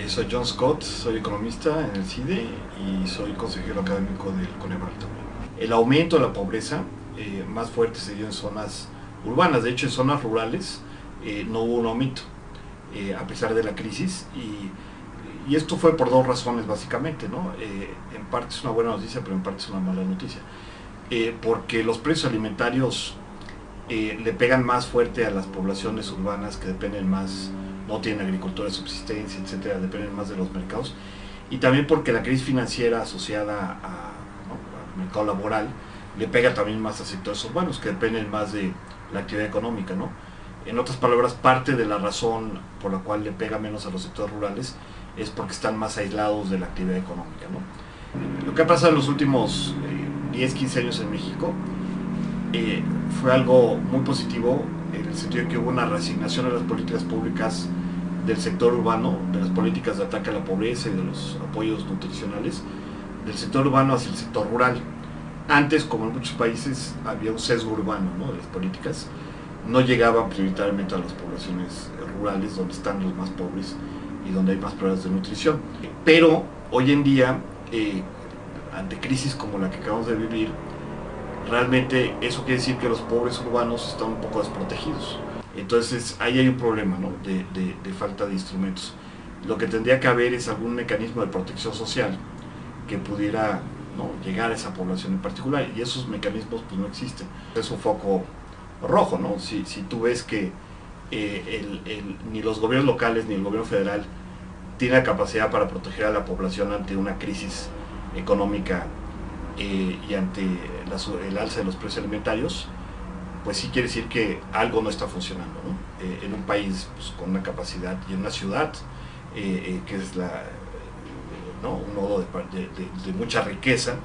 Soy John Scott, soy economista en el CIDE y soy consejero académico del Coneval también. El aumento de la pobreza más fuerte se dio en zonas urbanas, de hecho en zonas rurales no hubo un aumento a pesar de la crisis y esto fue por dos razones básicamente, ¿no? En parte es una buena noticia, pero en parte es una mala noticia, porque los precios alimentarios le pegan más fuerte a las poblaciones urbanas que dependen más, no tienen agricultura de subsistencia, etcétera, dependen más de los mercados, y también porque la crisis financiera asociada al mercado laboral le pega también más a sectores urbanos que dependen más de la actividad económica, ¿no? En otras palabras, parte de la razón por la cual le pega menos a los sectores rurales es porque están más aislados de la actividad económica, ¿no? Lo que ha pasado en los últimos 10, 15 años en México fue algo muy positivo en el sentido de que hubo una reasignación de las políticas públicas del sector urbano, de las políticas de ataque a la pobreza y de los apoyos nutricionales del sector urbano hacia el sector rural. Antes, como en muchos países, había un sesgo urbano, ¿no?, de las políticas, no llegaban prioritariamente a las poblaciones rurales donde están los más pobres y donde hay más problemas de nutrición. Pero hoy en día, ante crisis como la que acabamos de vivir, realmente eso quiere decir que los pobres urbanos están un poco desprotegidos. Entonces ahí hay un problema, ¿no?, de falta de instrumentos. Lo que tendría que haber es algún mecanismo de protección social que pudiera, ¿no?, llegar a esa población en particular, y esos mecanismos pues no existen. Es un foco rojo, ¿no? Si tú ves que ni los gobiernos locales ni el gobierno federal tiene la capacidad para proteger a la población ante una crisis económica y ante el alza de los precios alimentarios, pues sí quiere decir que algo no está funcionando, ¿no? En un país pues, con una capacidad, y en una ciudad que es ¿no?, un nodo de mucha riqueza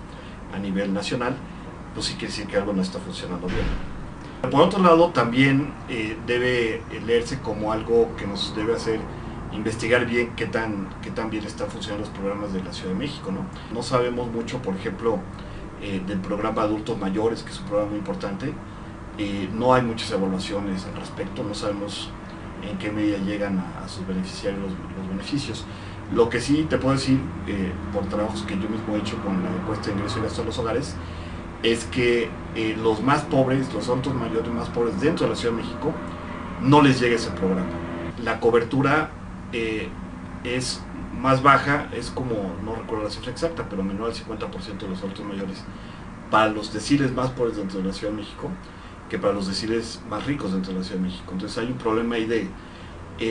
a nivel nacional, pues sí quiere decir que algo no está funcionando bien. Por otro lado, también debe leerse como algo que nos debe hacer investigar bien qué tan bien están funcionando los programas de la Ciudad de México, ¿no? No sabemos mucho, por ejemplo, del programa Adultos Mayores, que es un programa muy importante. No hay muchas evaluaciones al respecto, no sabemos en qué medida llegan a sus beneficiarios los beneficios. Lo que sí te puedo decir, por trabajos que yo mismo he hecho con la encuesta de ingreso y gasto de los hogares, es que los más pobres, los adultos mayores más pobres dentro de la Ciudad de México, no les llega ese programa. La cobertura es más baja, es como, no recuerdo la cifra exacta, pero menor al 50% de los adultos mayores para los deciles más pobres dentro de la Ciudad de México que para los deciles más ricos dentro de la Ciudad de México. Entonces hay un problema ahí de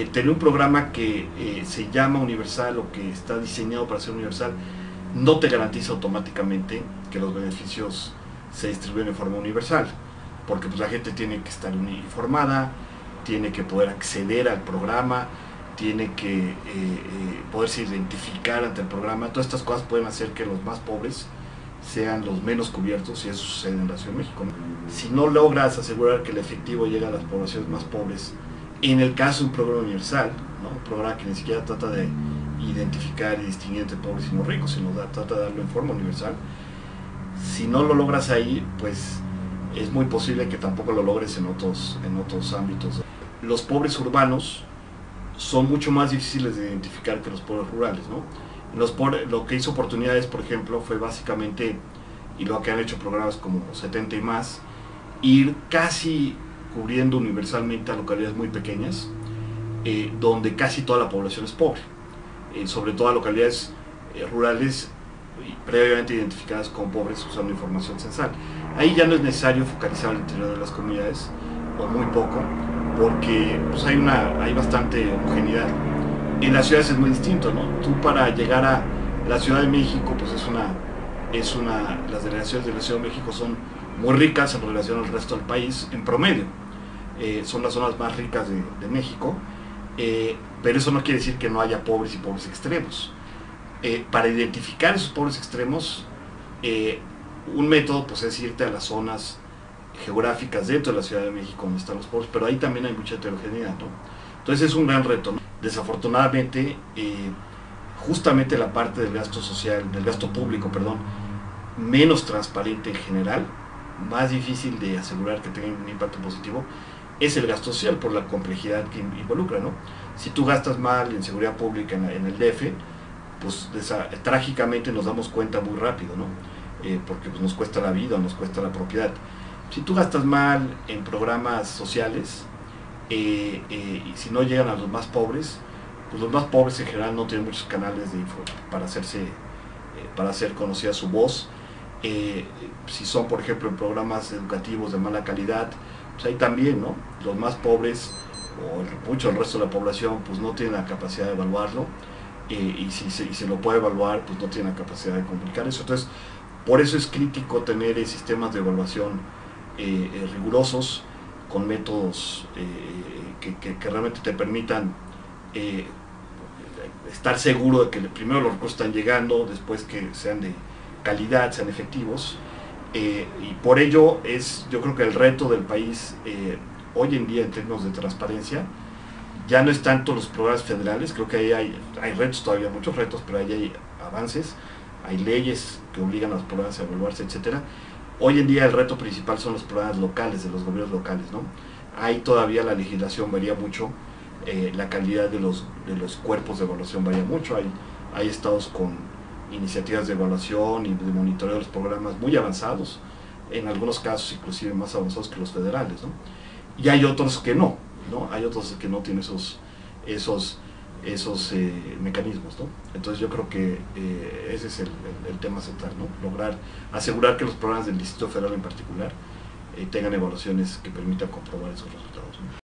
tener un programa que se llama universal o que está diseñado para ser universal, no te garantiza automáticamente que los beneficios se distribuyen de forma universal, porque pues la gente tiene que estar informada, tiene que poder acceder al programa, tiene que poderse identificar ante el programa. Todas estas cosas pueden hacer que los más pobres sean los menos cubiertos, y eso sucede en la Ciudad de México. Si no logras asegurar que el efectivo llega a las poblaciones más pobres, en el caso de un programa universal, ¿no?, un programa que ni siquiera trata de identificar y distinguir entre pobres y no ricos, sino trata de darlo en forma universal, si no lo logras ahí, pues es muy posible que tampoco lo logres en otros ámbitos. Los pobres urbanos son mucho más difíciles de identificar que los pobres rurales, ¿no? Lo que hizo Oportunidades, por ejemplo, fue básicamente, y lo que han hecho programas como 70 y más, ir casi cubriendo universalmente a localidades muy pequeñas, donde casi toda la población es pobre, sobre todo a localidades rurales previamente identificadas como pobres usando información censal. Ahí ya no es necesario focalizar al interior de las comunidades, o muy poco, porque pues hay bastante homogeneidad. En las ciudades es muy distinto, ¿no? Tú, para llegar a la Ciudad de México, pues las delegaciones de la Ciudad de México son muy ricas en relación al resto del país, en promedio. Son las zonas más ricas de México, pero eso no quiere decir que no haya pobres y pobres extremos. Para identificar esos pobres extremos, un método pues es irte a las zonas geográficas dentro de la Ciudad de México donde están los pobres, pero ahí también hay mucha heterogeneidad, ¿no? Entonces es un gran reto, ¿no? Desafortunadamente, justamente la parte del gasto social, del gasto público, perdón, menos transparente en general, más difícil de asegurar que tenga un impacto positivo, es el gasto social por la complejidad que involucra, ¿no? Si tú gastas mal en seguridad pública en el DF, pues trágicamente nos damos cuenta muy rápido, ¿no? Porque pues, nos cuesta la vida, nos cuesta la propiedad. Si tú gastas mal en programas sociales, y si no llegan a los más pobres, pues los más pobres en general no tienen muchos canales de info para hacer conocida su voz. Si son, por ejemplo, en programas educativos de mala calidad, pues ahí también, ¿no? Los más pobres o mucho el resto de la población pues no tienen la capacidad de evaluarlo, y si se lo puede evaluar pues no tienen la capacidad de comunicar eso. Entonces por eso es crítico tener sistemas de evaluación rigurosos, con métodos que realmente te permitan estar seguro de que primero los recursos están llegando, después que sean de calidad, sean efectivos, y por ello yo creo que el reto del país hoy en día en términos de transparencia ya no es tanto los programas federales. Creo que ahí hay retos todavía, muchos retos, pero ahí hay avances, hay leyes que obligan a los programas a evaluarse, etcétera. Hoy en día el reto principal son los programas locales, de los gobiernos locales, ¿no? Ahí todavía la legislación varía mucho, la calidad de los cuerpos de evaluación varía mucho. Hay estados con iniciativas de evaluación y de monitoreo de los programas muy avanzados, en algunos casos inclusive más avanzados que los federales, ¿no? Y hay otros que no, hay otros que no tienen esos mecanismos, ¿no? Entonces yo creo que ese es el tema central, ¿no? Asegurar que los programas del Distrito Federal en particular tengan evaluaciones que permitan comprobar esos resultados, ¿no?